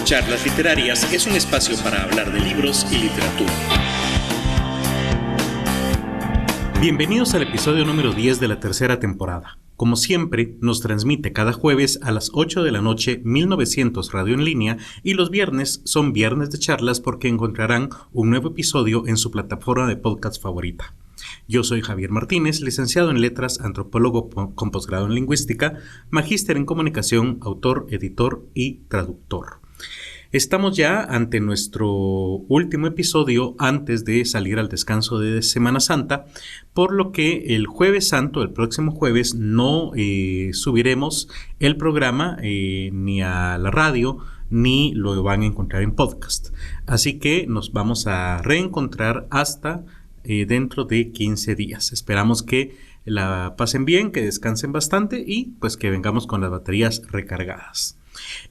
Charlas Literarias es un espacio para hablar de libros y literatura. Bienvenidos al episodio número 10 de la tercera temporada. Como siempre, nos transmite cada jueves a las 8 de la noche 1900 Radio en Línea y los viernes son viernes de charlas porque encontrarán un nuevo episodio en su plataforma de podcast favorita. Yo soy Javier Martínez, licenciado en Letras, antropólogo con posgrado en Lingüística, magíster en Comunicación, autor, editor y traductor. Estamos ya ante nuestro último episodio antes de salir al descanso de Semana Santa, por lo que el Jueves Santo, el próximo jueves, no subiremos el programa ni a la radio, ni lo van a encontrar en podcast. Así que nos vamos a reencontrar hasta dentro de 15 días. Esperamos que la pasen bien, que descansen bastante y pues que vengamos con las baterías recargadas.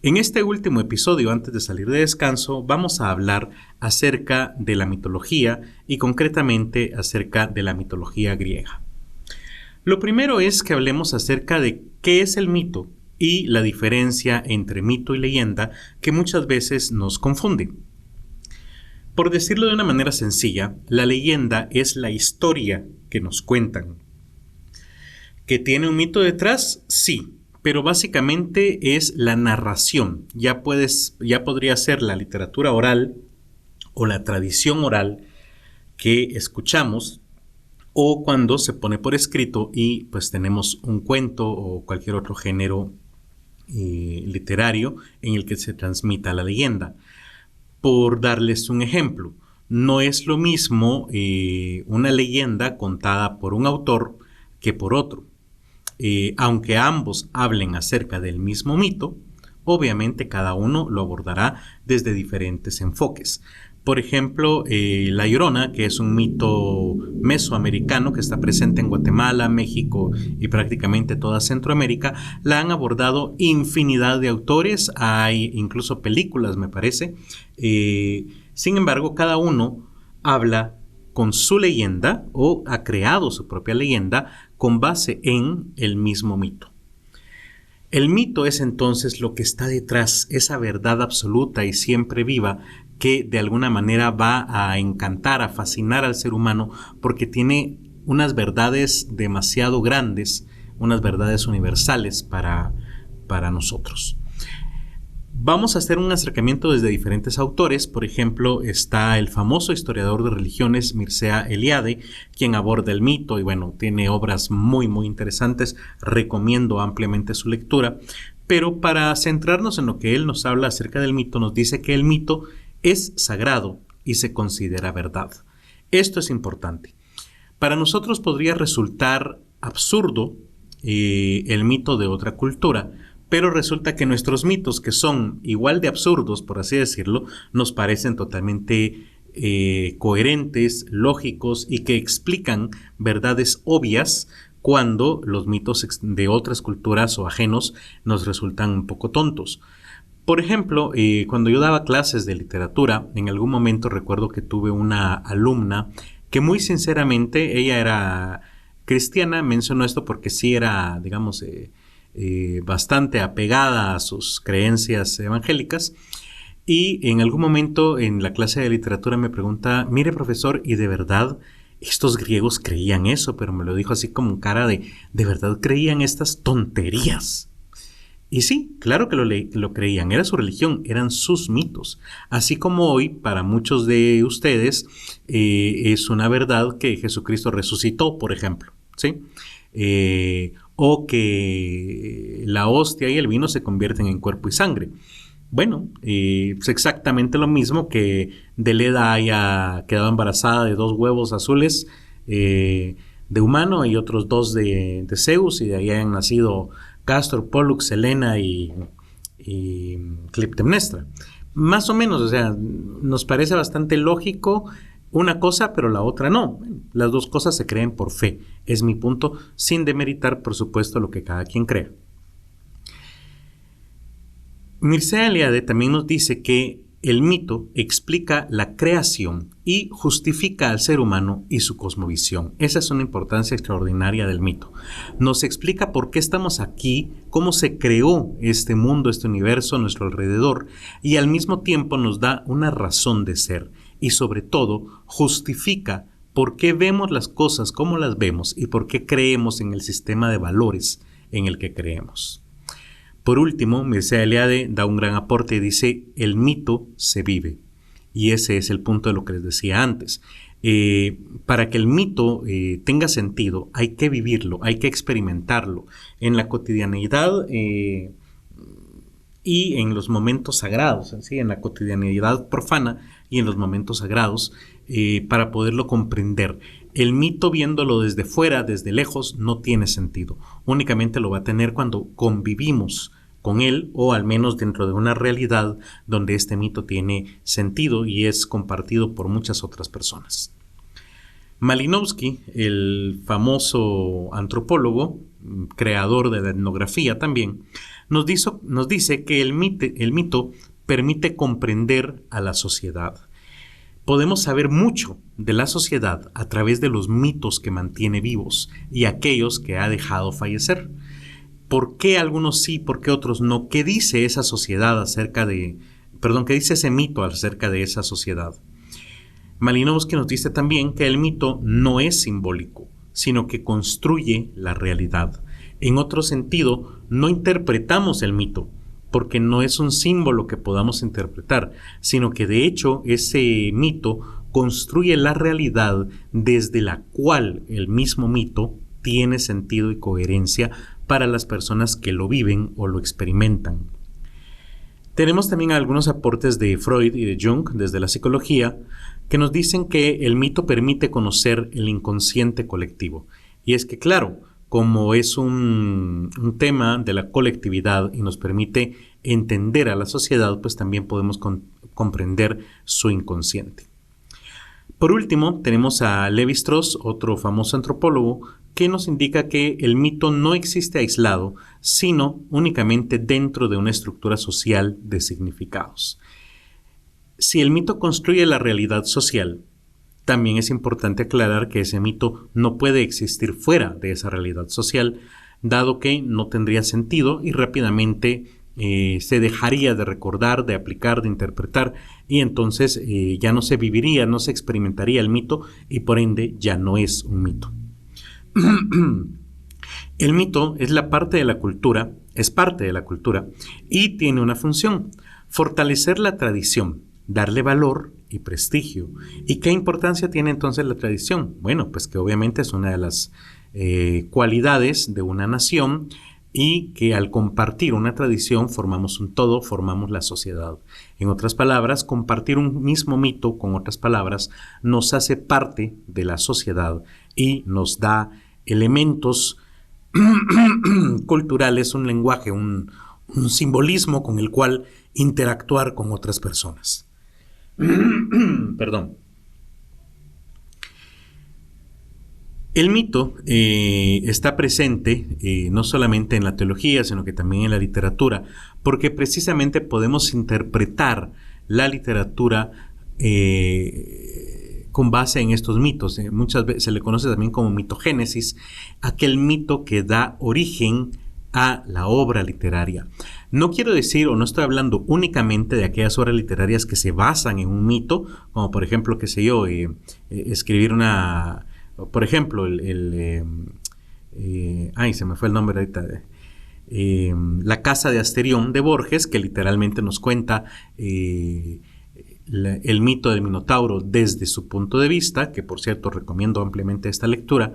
En este último episodio, antes de salir de descanso, vamos a hablar acerca de la mitología y concretamente acerca de la mitología griega. Lo primero es que hablemos acerca de qué es el mito y la diferencia entre mito y leyenda que muchas veces nos confunden. Por decirlo de una manera sencilla, la leyenda es la historia que nos cuentan. ¿Que tiene un mito detrás? Sí. Pero básicamente es la narración. Ya podría ser la literatura oral o la tradición oral que escuchamos o cuando se pone por escrito y pues tenemos un cuento o cualquier otro género literario en el que se transmita la leyenda. Por darles un ejemplo, no es lo mismo una leyenda contada por un autor que por otro. Aunque ambos hablen acerca del mismo mito, obviamente cada uno lo abordará desde diferentes enfoques. Por ejemplo, La Llorona, que es un mito mesoamericano que está presente en Guatemala, México y prácticamente toda Centroamérica, la han abordado infinidad de autores, hay incluso películas, me parece. Sin embargo, cada uno habla con su leyenda o ha creado su propia leyenda con base en el mismo mito. El mito es entonces lo que está detrás, esa verdad absoluta y siempre viva que de alguna manera va a encantar, a fascinar al ser humano porque tiene unas verdades demasiado grandes, unas verdades universales para nosotros. Vamos a hacer un acercamiento desde diferentes autores. Por ejemplo, está el famoso historiador de religiones Mircea Eliade, quien aborda el mito y bueno, tiene obras muy interesantes. Recomiendo ampliamente su lectura. Pero para centrarnos en lo que él nos habla acerca del mito, nos dice que el mito es sagrado y se considera verdad. Esto es importante. Para nosotros podría resultar absurdo el mito de otra cultura, pero resulta que nuestros mitos, que son igual de absurdos, por así decirlo, nos parecen totalmente coherentes, lógicos y que explican verdades obvias cuando los mitos de otras culturas o ajenos nos resultan un poco tontos. Por ejemplo, cuando yo daba clases de literatura, en algún momento recuerdo que tuve una alumna que muy sinceramente, ella era cristiana, menciono esto porque sí era, digamos, bastante apegada a sus creencias evangélicas y en algún momento en la clase de literatura me pregunta, mire profesor, ¿y de verdad estos griegos creían eso? Pero me lo dijo así como cara ¿de verdad creían estas tonterías? Y sí, claro que lo creían, era su religión, eran sus mitos. Así como hoy, para muchos de ustedes, es una verdad que Jesucristo resucitó, por ejemplo, ¿sí? O que la hostia y el vino se convierten en cuerpo y sangre. Bueno, es exactamente lo mismo que Leda haya quedado embarazada de 2 huevos azules de humano y otros 2 de Zeus, y de ahí hayan nacido Castor, Pollux, Helena y Clitemnestra. Más o menos, o sea, nos parece bastante lógico una cosa, pero la otra no. Las dos cosas se creen por fe. Es mi punto, sin demeritar, por supuesto, lo que cada quien crea. Mircea Eliade también nos dice que el mito explica la creación y justifica al ser humano y su cosmovisión. Esa es una importancia extraordinaria del mito. Nos explica por qué estamos aquí, cómo se creó este mundo, este universo a nuestro alrededor, y al mismo tiempo nos da una razón de ser y sobre todo justifica por qué vemos las cosas como las vemos y por qué creemos en el sistema de valores en el que creemos. Por último, Mircea Eliade da un gran aporte y dice, el mito se vive. Y ese es el punto de lo que les decía antes. Para que el mito tenga sentido, hay que vivirlo, hay que experimentarlo en la cotidianeidad y en los momentos sagrados, ¿sí? En la cotidianeidad profana y en los momentos sagrados, para poderlo comprender. El mito viéndolo desde fuera, desde lejos, no tiene sentido. Únicamente lo va a tener cuando convivimos con él, o al menos dentro de una realidad donde este mito tiene sentido y es compartido por muchas otras personas. Malinowski, el famoso antropólogo, creador de la etnografía también, nos dice que el mito permite comprender a la sociedad. Podemos saber mucho de la sociedad a través de los mitos que mantiene vivos y aquellos que ha dejado fallecer. ¿Por qué algunos sí, por qué otros no? ¿Qué dice esa sociedad qué dice ese mito acerca de esa sociedad? Malinowski nos dice también que el mito no es simbólico, sino que construye la realidad. En otro sentido, no interpretamos el mito, porque no es un símbolo que podamos interpretar, sino que de hecho ese mito construye la realidad desde la cual el mismo mito tiene sentido y coherencia para las personas que lo viven o lo experimentan. Tenemos también algunos aportes de Freud y de Jung desde la psicología que nos dicen que el mito permite conocer el inconsciente colectivo. Y es que claro, como es un tema de la colectividad y nos permite entender a la sociedad, pues también podemos comprender su inconsciente. Por último, tenemos a Levi-Strauss, otro famoso antropólogo, que nos indica que el mito no existe aislado, sino únicamente dentro de una estructura social de significados. Si el mito construye la realidad social, también es importante aclarar que ese mito no puede existir fuera de esa realidad social, dado que no tendría sentido y rápidamente se dejaría de recordar, de aplicar, de interpretar, y entonces ya no se viviría, no se experimentaría el mito y por ende ya no es un mito. El mito es parte de la cultura y tiene una función: fortalecer la tradición, darle valor y prestigio. ¿Y qué importancia tiene entonces la tradición? Bueno, pues que obviamente es una de las cualidades de una nación y que al compartir una tradición formamos un todo, formamos la sociedad. En otras palabras, compartir un mismo mito, con otras palabras, nos hace parte de la sociedad y nos da elementos culturales, un lenguaje, un simbolismo con el cual interactuar con otras personas. Perdón. El mito está presente no solamente en la teología, sino que también en la literatura, porque precisamente podemos interpretar la literatura con base en estos mitos. Muchas veces se le conoce también como mitogénesis, aquel mito que da origen a la obra literaria. No quiero decir, o no estoy hablando únicamente de aquellas obras literarias que se basan en un mito, como por ejemplo, escribir una... Por ejemplo, se me fue el nombre ahorita. La casa de Asterión de Borges, que literalmente nos cuenta el mito del Minotauro desde su punto de vista, que por cierto recomiendo ampliamente esta lectura,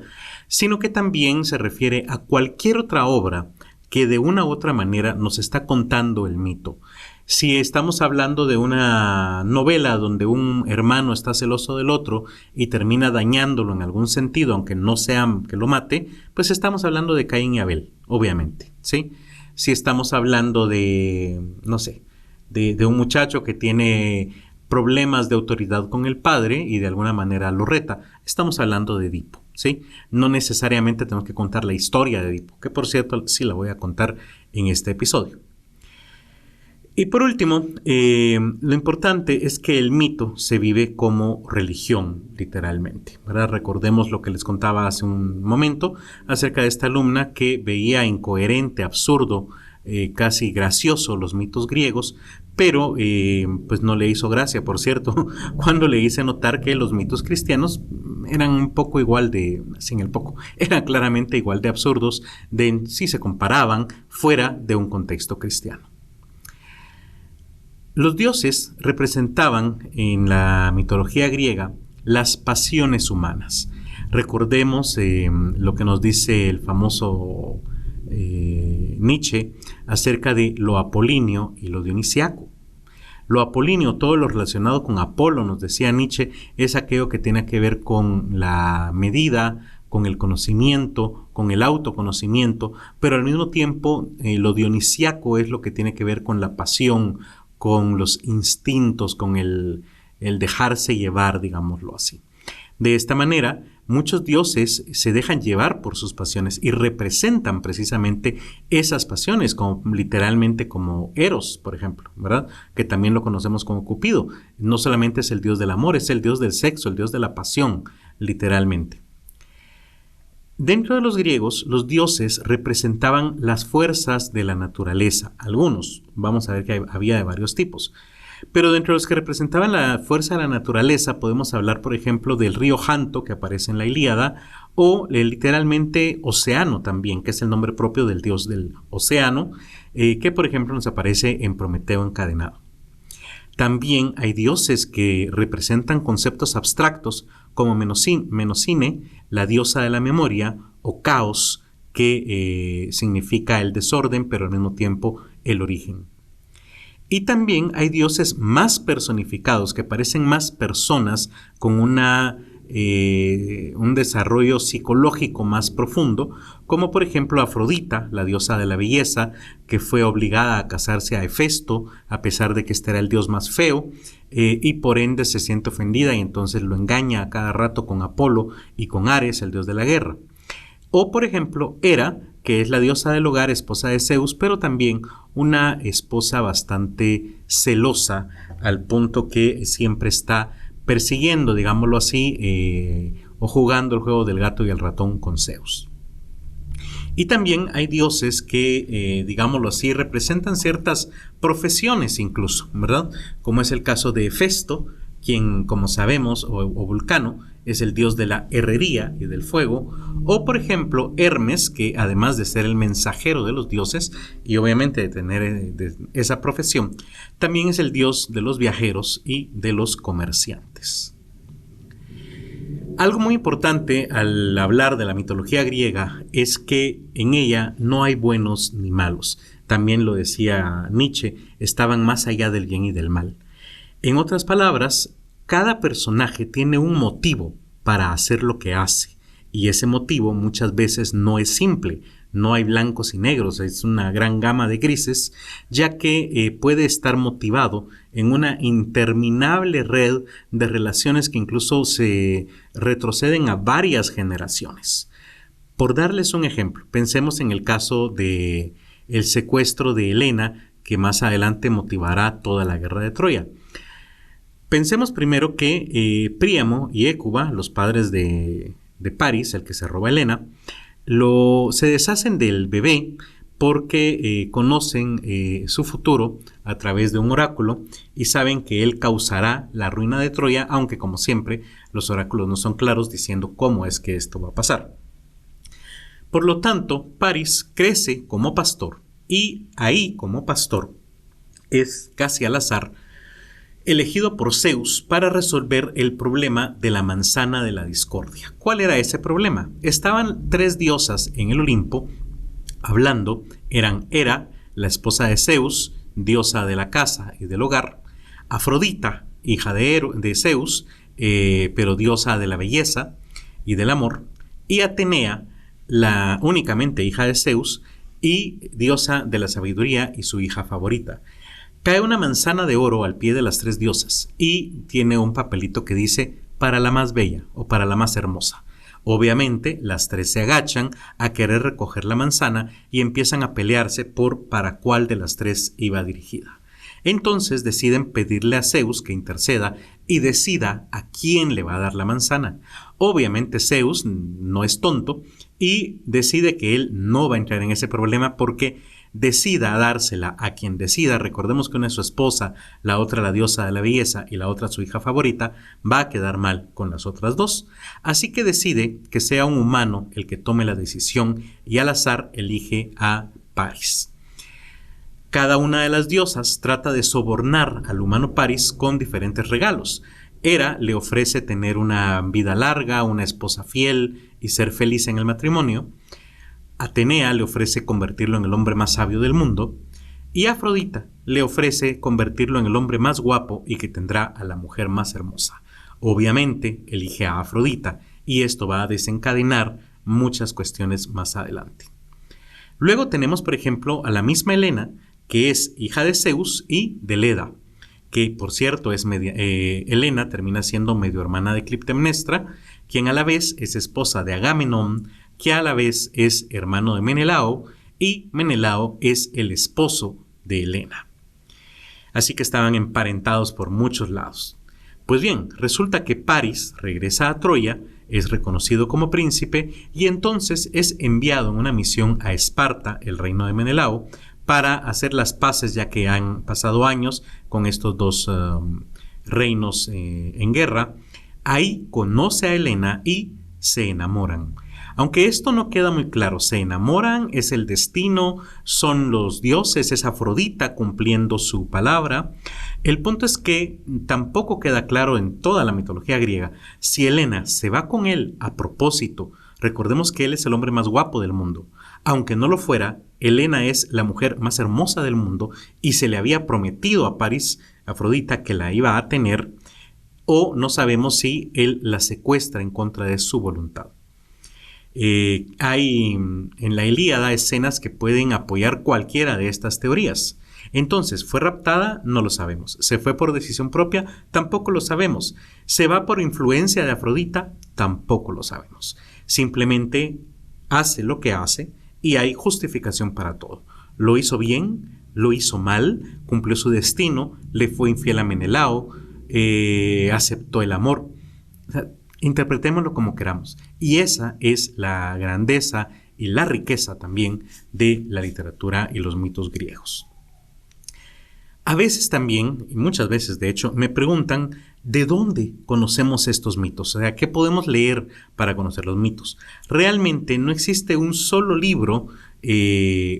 sino que también se refiere a cualquier otra obra que de una u otra manera nos está contando el mito. Si estamos hablando de una novela donde un hermano está celoso del otro y termina dañándolo en algún sentido, aunque no sea que lo mate, pues estamos hablando de Caín y Abel, obviamente, ¿sí? Si estamos hablando de, no sé, de un muchacho que tiene problemas de autoridad con el padre y de alguna manera lo reta, estamos hablando de Edipo, ¿sí? No necesariamente tenemos que contar la historia de Edipo, que por cierto sí la voy a contar en este episodio. Y por último, lo importante es que el mito se vive como religión, literalmente, ¿verdad? Recordemos lo que les contaba hace un momento acerca de esta alumna que veía incoherente, absurdo, casi gracioso los mitos griegos, pero pues no le hizo gracia, por cierto, cuando le hice notar que los mitos cristianos eran un poco igual de, sin el poco, eran claramente igual de absurdos si se comparaban fuera de un contexto cristiano. Los dioses representaban en la mitología griega las pasiones humanas. Recordemos lo que nos dice el famoso Nietzsche acerca de lo apolíneo y lo dionisiaco. Lo apolíneo, todo lo relacionado con Apolo, nos decía Nietzsche, es aquello que tiene que ver con la medida, con el conocimiento, con el autoconocimiento, pero al mismo tiempo lo dionisiaco es lo que tiene que ver con la pasión, con los instintos, con el dejarse llevar, digámoslo así. De esta manera, muchos dioses se dejan llevar por sus pasiones y representan precisamente esas pasiones, como literalmente como Eros, por ejemplo, ¿verdad? Que también lo conocemos como Cupido. No solamente es el dios del amor, es el dios del sexo, el dios de la pasión, literalmente. Dentro de los griegos, los dioses representaban las fuerzas de la naturaleza. Algunos, vamos a ver que había de varios tipos. Pero dentro de los que representaban la fuerza de la naturaleza, podemos hablar, por ejemplo, del río Janto, que aparece en la Ilíada, o literalmente Océano también, que es el nombre propio del dios del océano, que, por ejemplo, nos aparece en Prometeo encadenado. También hay dioses que representan conceptos abstractos como Menocine, la diosa de la memoria, o Caos, que significa el desorden, pero al mismo tiempo el origen. Y también hay dioses más personificados, que parecen más personas con un desarrollo psicológico más profundo, como por ejemplo Afrodita, la diosa de la belleza, que fue obligada a casarse a Hefesto, a pesar de que este era el dios más feo, y por ende se siente ofendida y entonces lo engaña a cada rato con Apolo y con Ares, el dios de la guerra. O por ejemplo Hera, que es la diosa del hogar, esposa de Zeus, pero también una esposa bastante celosa, al punto que siempre está persiguiendo, digámoslo así, o jugando el juego del gato y el ratón con Zeus. Y también hay dioses que, digámoslo así, representan ciertas profesiones incluso, ¿verdad? Como es el caso de Hefesto, quien, como sabemos, o Vulcano, es el dios de la herrería y del fuego, o por ejemplo Hermes, que además de ser el mensajero de los dioses y obviamente de tener esa profesión, también es el dios de los viajeros y de los comerciantes. Algo muy importante al hablar de la mitología griega es que en ella no hay buenos ni malos. También lo decía Nietzsche, estaban más allá del bien y del mal. En otras palabras, cada personaje tiene un motivo para hacer lo que hace, y ese motivo muchas veces no es simple, no hay blancos y negros, es una gran gama de grises, ya que puede estar motivado en una interminable red de relaciones que incluso se retroceden a varias generaciones. Por darles un ejemplo, pensemos en el caso de el secuestro de Helena, que más adelante motivará toda la guerra de Troya. Pensemos primero que Príamo y Hécuba, los padres de París, el que se roba a Helena, se deshacen del bebé porque conocen su futuro a través de un oráculo y saben que él causará la ruina de Troya, aunque como siempre los oráculos no son claros diciendo cómo es que esto va a pasar. Por lo tanto, París crece como pastor y ahí como pastor es casi al azar elegido por Zeus para resolver el problema de la manzana de la discordia. ¿Cuál era ese problema? Estaban tres diosas en el Olimpo hablando, eran Hera, la esposa de Zeus, diosa de la casa y del hogar, Afrodita, hija de Zeus, pero diosa de la belleza y del amor, y Atenea, la únicamente hija de Zeus y diosa de la sabiduría y su hija favorita. Cae una manzana de oro al pie de las tres diosas y tiene un papelito que dice para la más bella o para la más hermosa. Obviamente las tres se agachan a querer recoger la manzana y empiezan a pelearse por para cuál de las tres iba dirigida. Entonces deciden pedirle a Zeus que interceda y decida a quién le va a dar la manzana. Obviamente Zeus no es tonto y decide que él no va a entrar en ese problema porque decida dársela a quien decida. Recordemos que una es su esposa, la otra la diosa de la belleza y la otra su hija favorita, va a quedar mal con las otras dos. Así que decide que sea un humano el que tome la decisión y al azar elige a Paris. Cada una de las diosas trata de sobornar al humano Paris con diferentes regalos. Hera le ofrece tener una vida larga, una esposa fiel y ser feliz en el matrimonio. Atenea le ofrece convertirlo en el hombre más sabio del mundo. Y Afrodita le ofrece convertirlo en el hombre más guapo y que tendrá a la mujer más hermosa. Obviamente elige a Afrodita y esto va a desencadenar muchas cuestiones más adelante. Luego tenemos, por ejemplo, a la misma Helena, que es hija de Zeus y de Leda, que por cierto Helena termina siendo medio hermana de Clitemnestra, quien a la vez es esposa de Agamenón, que a la vez es hermano de Menelao, y Menelao es el esposo de Helena. Así que estaban emparentados por muchos lados. Pues bien, resulta que Paris regresa a Troya, es reconocido como príncipe y entonces es enviado en una misión a Esparta, el reino de Menelao, para hacer las paces, ya que han pasado años con estos dos reinos en guerra. Ahí conoce a Helena y se enamoran. Aunque esto no queda muy claro, se enamoran, es el destino, son los dioses, es Afrodita cumpliendo su palabra. El punto es que tampoco queda claro en toda la mitología griega si Helena se va con él a propósito. Recordemos que él es el hombre más guapo del mundo. Aunque no lo fuera, Helena es la mujer más hermosa del mundo y se le había prometido a Paris, Afrodita, que la iba a tener, o no sabemos si él la secuestra en contra de su voluntad. Hay en la Ilíada escenas que pueden apoyar cualquiera de estas teorías. Entonces, ¿fue raptada? No lo sabemos. ¿Se fue por decisión propia? Tampoco lo sabemos. ¿Se va por influencia de Afrodita? Tampoco lo sabemos. Simplemente hace lo que hace y hay justificación para todo. Lo hizo bien, lo hizo mal, cumplió su destino, le fue infiel a Menelao, aceptó el amor. O sea, interpretémoslo como queramos. Y esa es la grandeza y la riqueza también de la literatura y los mitos griegos. A veces también, y muchas veces de hecho, me preguntan ¿de dónde conocemos estos mitos? O sea, ¿qué podemos leer para conocer los mitos? Realmente no existe un solo libro,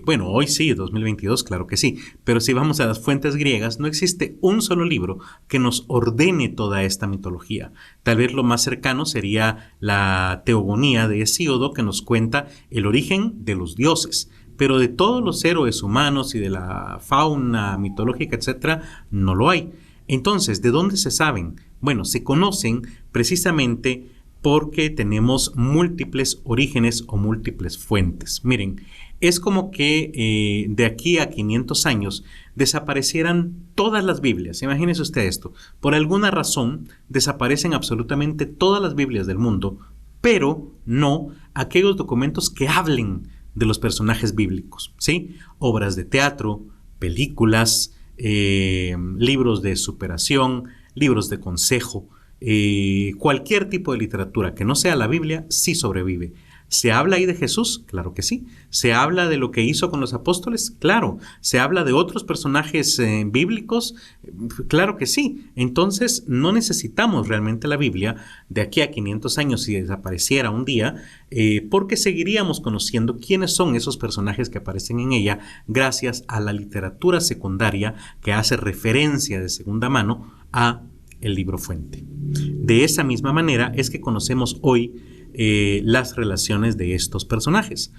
bueno, hoy sí, 2022, claro que sí, pero si vamos a las fuentes griegas, no existe un solo libro que nos ordene toda esta mitología. Tal vez lo más cercano sería la Teogonía de Hesíodo, que nos cuenta el origen de los dioses. Pero de todos los héroes humanos y de la fauna mitológica, etcétera, no lo hay. Entonces, ¿de dónde se saben? Bueno, se conocen precisamente porque tenemos múltiples orígenes o múltiples fuentes. Miren, es como que de aquí a 500 años desaparecieran todas las Biblias. Imagínense usted esto. Por alguna razón desaparecen absolutamente todas las Biblias del mundo, pero no aquellos documentos que hablen de los personajes bíblicos, ¿sí? Obras de teatro, películas, libros de superación, libros de consejo, cualquier tipo de literatura que no sea la Biblia sí sobrevive. ¿Se habla ahí de Jesús? Claro que sí. ¿Se habla de lo que hizo con los apóstoles? Claro. ¿Se habla de otros personajes bíblicos? Claro que sí. Entonces no necesitamos realmente la Biblia de aquí a 500 años si desapareciera un día, porque seguiríamos conociendo quiénes son esos personajes que aparecen en ella gracias a la literatura secundaria que hace referencia de segunda mano a el libro fuente. De esa misma manera es que conocemos hoy las relaciones de estos personajes.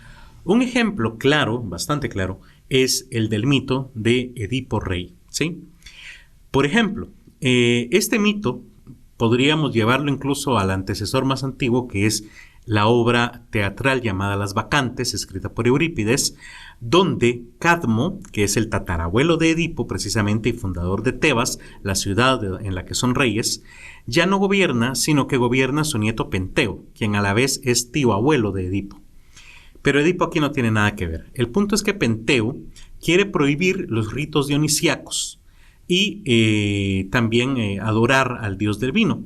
Un ejemplo claro, bastante claro, es el del mito de Edipo Rey, ¿sí? Por ejemplo, este mito podríamos llevarlo incluso al antecesor más antiguo, que es la obra teatral llamada Las Bacantes, escrita por Eurípides, donde Cadmo, que es el tatarabuelo de Edipo precisamente y fundador de Tebas, la ciudad en la que son reyes, ya no gobierna, sino que gobierna su nieto Penteo, quien a la vez es tío abuelo de Edipo. Pero Edipo aquí no tiene nada que ver. El punto es que Penteo quiere prohibir los ritos dionisíacos. y también adorar al dios del vino.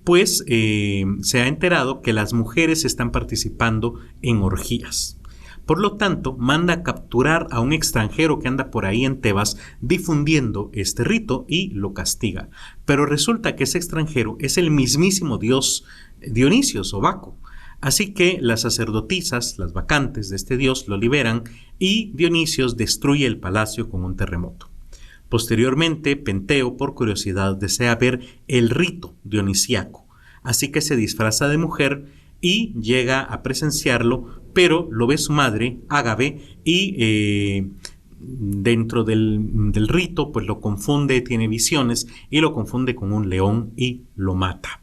Pues se ha enterado que las mujeres están participando en orgías. Por lo tanto, manda a capturar a un extranjero que anda por ahí en Tebas difundiendo este rito y lo castiga. Pero resulta que ese extranjero es el mismísimo dios Dionisio o Baco. Así que las sacerdotisas, las vacantes de este dios, lo liberan y Dionisio destruye el palacio con un terremoto. Posteriormente, Penteo, por curiosidad, desea ver el rito dionisiaco, así que se disfraza de mujer y llega a presenciarlo, pero lo ve su madre, Ágave, y dentro del rito, pues lo confunde, tiene visiones, y lo confunde con un león y lo mata.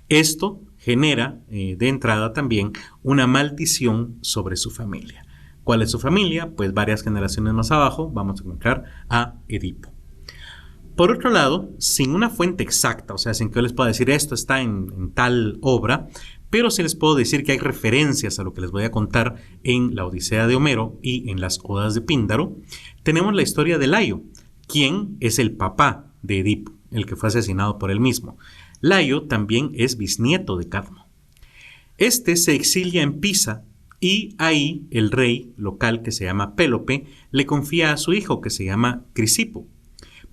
Esto genera, de entrada también, una maldición sobre su familia. ¿Cuál es su familia? Pues varias generaciones más abajo vamos a encontrar a Edipo. Por otro lado, sin una fuente exacta, o sea, sin que yo les pueda decir esto está en tal obra, pero sí les puedo decir que hay referencias a lo que les voy a contar en la Odisea de Homero y en las Odas de Píndaro. Tenemos la historia de Layo, quien es el papá de Edipo, el que fue asesinado por él mismo. Layo también es bisnieto de Cadmo. Este se exilia en Pisa y ahí el rey local, que se llama Pélope, le confía a su hijo, que se llama Crisipo,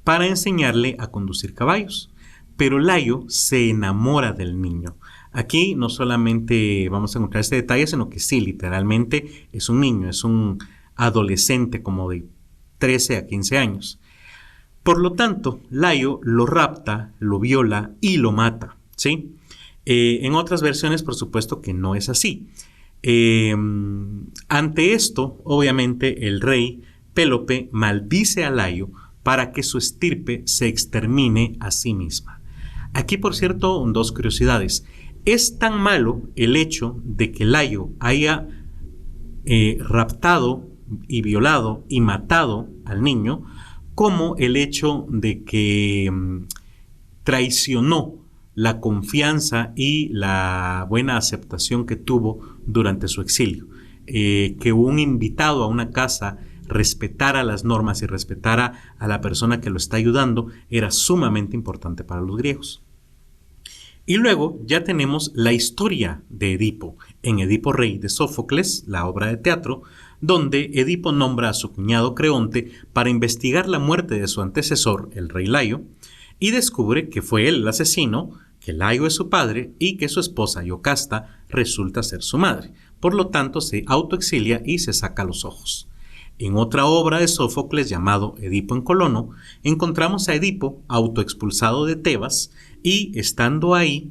para enseñarle a conducir caballos. Pero Layo se enamora del niño. Aquí no solamente vamos a encontrar este detalle, sino que sí, literalmente es un niño, es un adolescente como de 13 a 15 años. Por lo tanto, Layo lo rapta, lo viola y lo mata, ¿sí? En otras versiones, por supuesto que no es así. Ante esto, obviamente, el rey Pélope maldice a Layo para que su estirpe se extermine a sí misma. Aquí, por cierto, dos curiosidades. Es tan malo el hecho de que Layo haya raptado y violado y matado al niño, como el hecho de que traicionó la confianza y la buena aceptación que tuvo durante su exilio. Que un invitado a una casa respetara las normas y respetara a la persona que lo está ayudando era sumamente importante para los griegos. Y luego ya tenemos la historia de Edipo, en Edipo Rey de Sófocles, la obra de teatro, donde Edipo nombra a su cuñado Creonte para investigar la muerte de su antecesor, el rey Layo, y descubre que fue él el asesino, que Layo es su padre y que su esposa Iocasta resulta ser su madre. Por lo tanto, se autoexilia y se saca los ojos. En otra obra de Sófocles llamado Edipo en Colono, encontramos a Edipo autoexpulsado de Tebas y estando ahí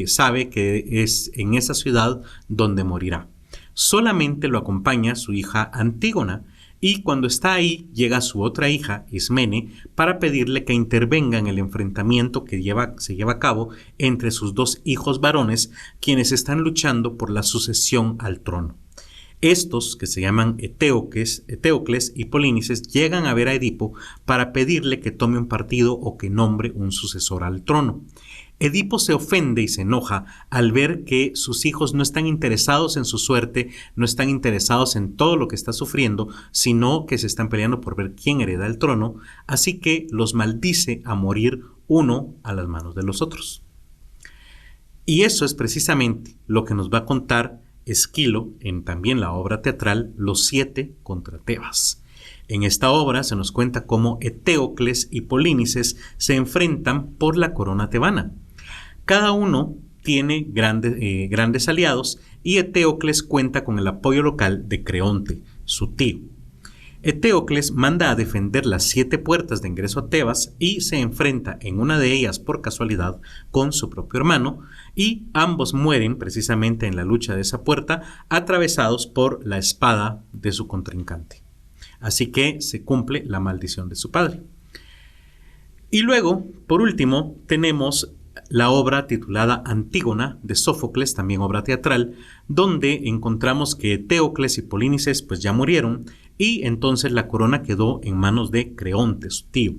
sabe que es en esa ciudad donde morirá. Solamente lo acompaña su hija Antígona y cuando está ahí llega su otra hija, Ismene, para pedirle que intervenga en el enfrentamiento que se lleva a cabo entre sus dos hijos varones, quienes están luchando por la sucesión al trono. Estos, que se llaman Eteocles y Polinices, llegan a ver a Edipo para pedirle que tome un partido o que nombre un sucesor al trono. Edipo se ofende y se enoja al ver que sus hijos no están interesados en su suerte, no están interesados en todo lo que está sufriendo, sino que se están peleando por ver quién hereda el trono, así que los maldice a morir uno a las manos de los otros. Y eso es precisamente lo que nos va a contar Esquilo en también la obra teatral Los 7 contra Tebas. En esta obra se nos cuenta cómo Eteocles y Polinices se enfrentan por la corona tebana. Cada uno tiene grandes aliados y Eteocles cuenta con el apoyo local de Creonte, su tío. Eteocles manda a defender las 7 puertas de ingreso a Tebas y se enfrenta en una de ellas por casualidad con su propio hermano y ambos mueren precisamente en la lucha de esa puerta atravesados por la espada de su contrincante. Así que se cumple la maldición de su padre. Y luego, por último, tenemos la obra titulada Antígona de Sófocles, también obra teatral, donde encontramos que Eteocles y Polinices pues ya murieron y entonces la corona quedó en manos de Creonte, su tío.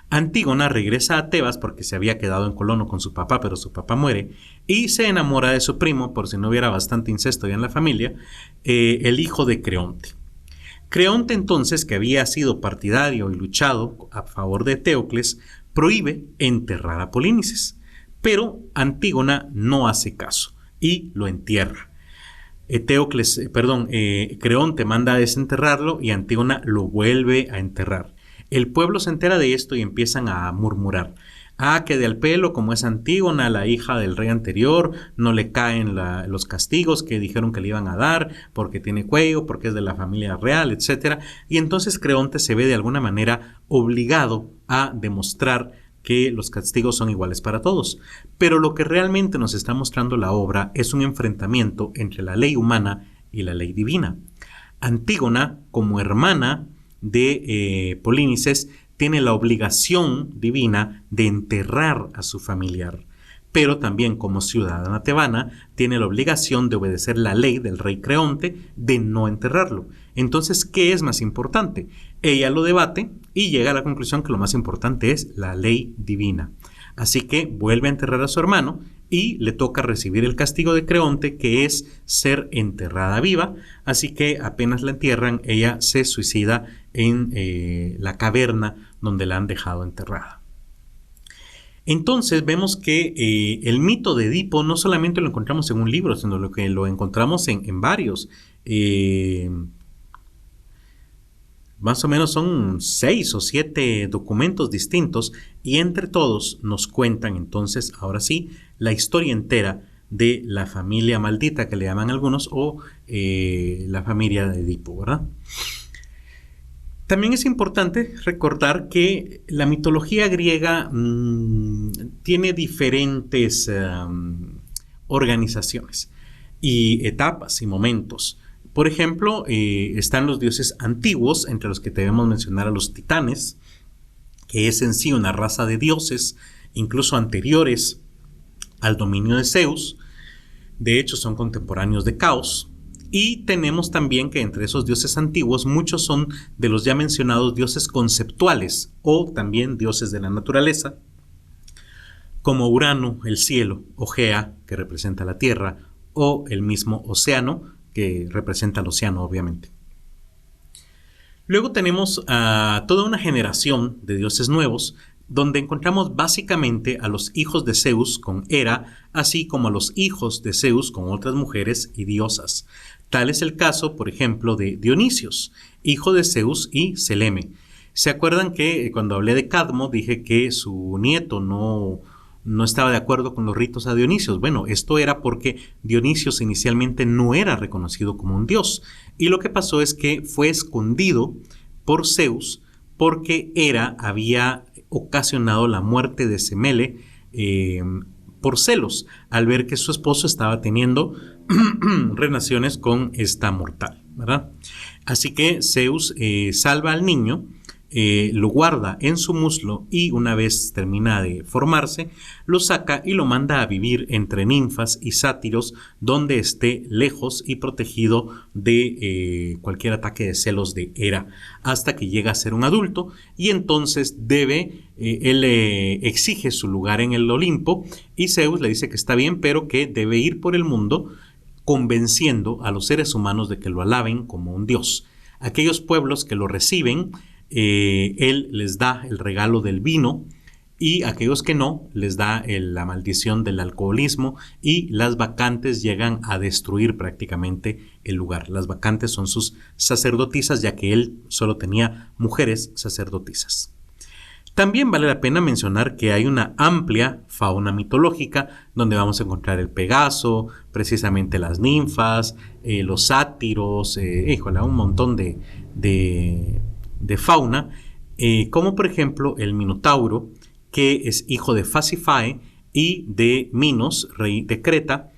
Antígona regresa a Tebas porque se había quedado en Colono con su papá, pero su papá muere y se enamora de su primo, por si no hubiera bastante incesto ya en la familia, el hijo de Creonte. Creonte entonces, que había sido partidario y luchado a favor de Eteocles, prohíbe enterrar a Polínices, pero Antígona no hace caso y lo entierra. Creonte manda a desenterrarlo y Antígona lo vuelve a enterrar. El pueblo se entera de esto y empiezan a murmurar. Que de al pelo, como es Antígona, la hija del rey anterior, no le caen los castigos que dijeron que le iban a dar, porque tiene cuello, porque es de la familia real, etc. Y entonces Creonte se ve de alguna manera obligado a demostrar que los castigos son iguales para todos. Pero lo que realmente nos está mostrando la obra es un enfrentamiento entre la ley humana y la ley divina. Antígona, como hermana de Polínices, tiene la obligación divina de enterrar a su familiar, pero también como ciudadana tebana tiene la obligación de obedecer la ley del rey Creonte de no enterrarlo. Entonces, ¿qué es más importante? Ella lo debate y llega a la conclusión que lo más importante es la ley divina. Así que vuelve a enterrar a su hermano y le toca recibir el castigo de Creonte, que es ser enterrada viva. Así que apenas la entierran, ella se suicida en la caverna donde la han dejado enterrada. Entonces vemos que el mito de Edipo no solamente lo encontramos en un libro, sino que lo encontramos en varios. Más o menos son 6 o 7 documentos distintos y entre todos nos cuentan entonces, ahora sí, la historia entera de la familia maldita que le llaman algunos o la familia de Edipo, ¿verdad? También es importante recordar que la mitología griega tiene diferentes organizaciones y etapas y momentos. Por ejemplo, están los dioses antiguos, entre los que debemos mencionar a los titanes, que es en sí una raza de dioses, incluso anteriores al dominio de Zeus. De hecho, son contemporáneos de Caos. Y tenemos también que entre esos dioses antiguos, muchos son de los ya mencionados dioses conceptuales, o también dioses de la naturaleza, como Urano, el cielo, o Gea, que representa la tierra, o el mismo Océano, que representa el océano, obviamente. Luego tenemos a toda una generación de dioses nuevos, donde encontramos básicamente a los hijos de Zeus con Hera, así como a los hijos de Zeus con otras mujeres y diosas. Tal es el caso, por ejemplo, de Dionisios, hijo de Zeus y Seleme. ¿Se acuerdan que cuando hablé de Cadmo dije que su nieto no estaba de acuerdo con los ritos a Dionisios? Bueno, esto era porque Dionisios inicialmente no era reconocido como un dios. Y lo que pasó es que fue escondido por Zeus porque Hera había ocasionado la muerte de Semele por celos, al ver que su esposo estaba teniendo relaciones con esta mortal, ¿verdad? Así que Zeus salva al niño, lo guarda en su muslo y una vez termina de formarse, lo saca y lo manda a vivir entre ninfas y sátiros donde esté lejos y protegido de cualquier ataque de celos de Hera hasta que llega a ser un adulto y entonces él exige su lugar en el Olimpo y Zeus le dice que está bien pero que debe ir por el mundo convenciendo a los seres humanos de que lo alaben como un dios. Aquellos pueblos que lo reciben, él les da el regalo del vino y aquellos que no, les da la maldición del alcoholismo y las bacantes llegan a destruir prácticamente el lugar. Las bacantes son sus sacerdotisas, ya que él solo tenía mujeres sacerdotisas. También vale la pena mencionar que hay una amplia fauna mitológica donde vamos a encontrar el Pegaso, precisamente las ninfas, los sátiros, un montón de fauna, como por ejemplo el Minotauro, que es hijo de Fasifae y de Minos, rey de Creta.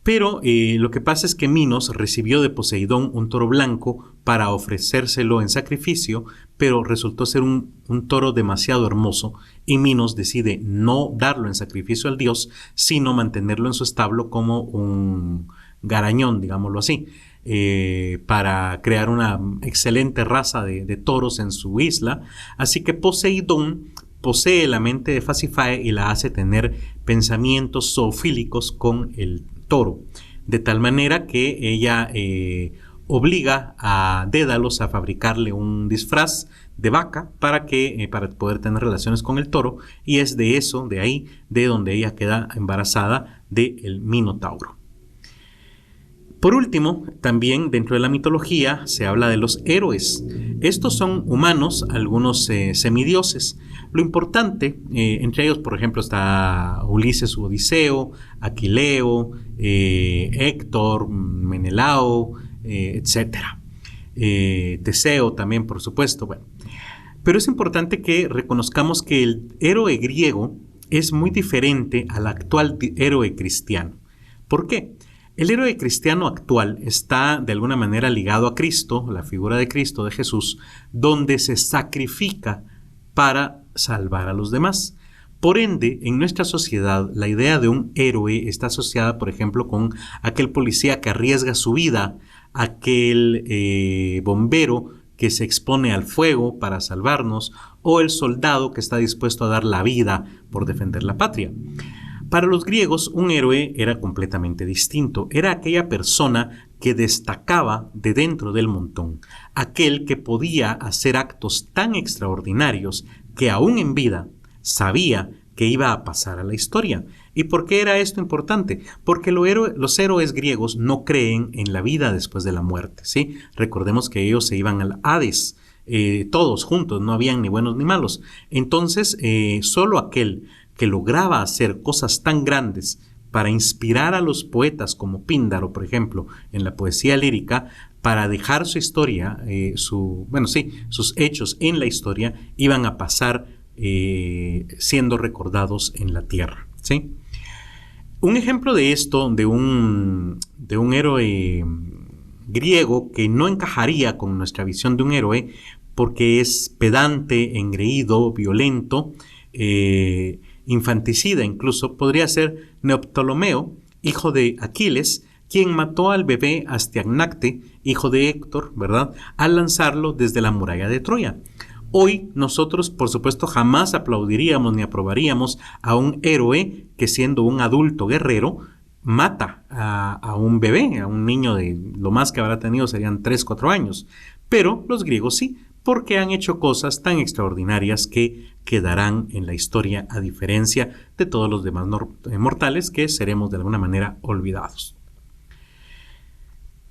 Pero lo que pasa es que Minos recibió de Poseidón un toro blanco para ofrecérselo en sacrificio, pero resultó ser un toro demasiado hermoso y Minos decide no darlo en sacrificio al dios, sino mantenerlo en su establo como un garañón, digámoslo así, para crear una excelente raza de toros en su isla. Así que Poseidón posee la mente de Fasifae y la hace tener pensamientos zoofílicos con el toro, de tal manera que ella obliga a Dédalos a fabricarle un disfraz de vaca para poder tener relaciones con el toro, y es de ahí donde ella queda embarazada del Minotauro. Por último, también dentro de la mitología se habla de los héroes. Estos son humanos, algunos semidioses. Lo importante, entre ellos, por ejemplo, está Ulises u Odiseo, Aquileo, Héctor, Menelao, etc. Teseo también, por supuesto. Bueno, pero es importante que reconozcamos que el héroe griego es muy diferente al actual héroe cristiano. ¿Por qué? El héroe cristiano actual está de alguna manera ligado a Cristo, la figura de Cristo, de Jesús, donde se sacrifica para salvar a los demás. Por ende, en nuestra sociedad, la idea de un héroe está asociada, por ejemplo, con aquel policía que arriesga su vida, aquel bombero que se expone al fuego para salvarnos, o el soldado que está dispuesto a dar la vida por defender la patria. Para los griegos, un héroe era completamente distinto. Era aquella persona que destacaba de dentro del montón, aquel que podía hacer actos tan extraordinarios que aún en vida sabía que iba a pasar a la historia. ¿Y por qué era esto importante? Porque los héroes griegos no creen en la vida después de la muerte, ¿sí? Recordemos que ellos se iban al Hades, todos juntos, no habían ni buenos ni malos. Entonces, solo aquel que lograba hacer cosas tan grandes para inspirar a los poetas como Píndaro, por ejemplo, en la poesía lírica, para dejar su historia, sus hechos en la historia, iban a pasar siendo recordados en la tierra, ¿sí? Un ejemplo de esto, de un héroe griego que no encajaría con nuestra visión de un héroe, porque es pedante, engreído, violento, infanticida incluso, podría ser Neoptolomeo, hijo de Aquiles, quien mató al bebé Astiagnacte, hijo de Héctor, ¿verdad?, al lanzarlo desde la muralla de Troya. Hoy nosotros, por supuesto, jamás aplaudiríamos ni aprobaríamos a un héroe que, siendo un adulto guerrero, mata a un bebé, a un niño de lo más que habrá tenido serían 3-4 años. Pero los griegos sí, porque han hecho cosas tan extraordinarias que quedarán en la historia, a diferencia de todos los demás mortales que seremos de alguna manera olvidados.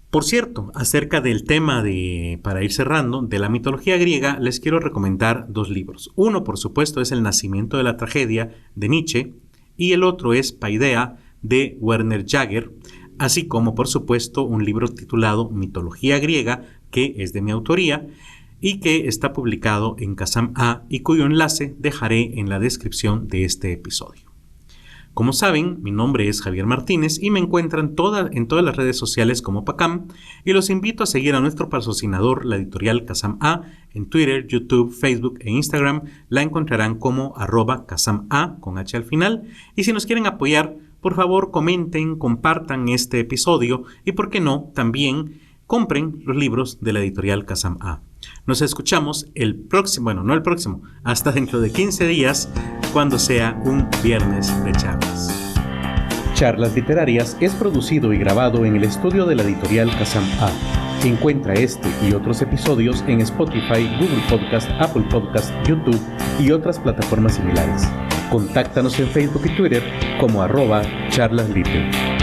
Por cierto, acerca del tema para ir cerrando, de la mitología griega, les quiero recomendar 2 libros. Uno, por supuesto, es El nacimiento de la tragedia, de Nietzsche, y el otro es Paideia, de Werner Jaeger, así como, por supuesto, un libro titulado Mitología griega, que es de mi autoría, y que está publicado en Kazam-A y cuyo enlace dejaré en la descripción de este episodio. Como saben, mi nombre es Javier Martínez y me encuentran en todas las redes sociales como Pacam, y los invito a seguir a nuestro patrocinador, la editorial Kazam-A, en Twitter, YouTube, Facebook e Instagram. La encontrarán como @Kazam-A con H al final, y si nos quieren apoyar, por favor comenten, compartan este episodio y, por qué no, también compren los libros de la editorial Kazam-A. Nos escuchamos hasta dentro de 15 días, cuando sea un viernes de charlas. Charlas Literarias es producido y grabado en el estudio de la editorial Kazam-A. Encuentra este y otros episodios en Spotify, Google Podcast, Apple Podcast, YouTube y otras plataformas similares. Contáctanos en Facebook y Twitter como @charlasliter.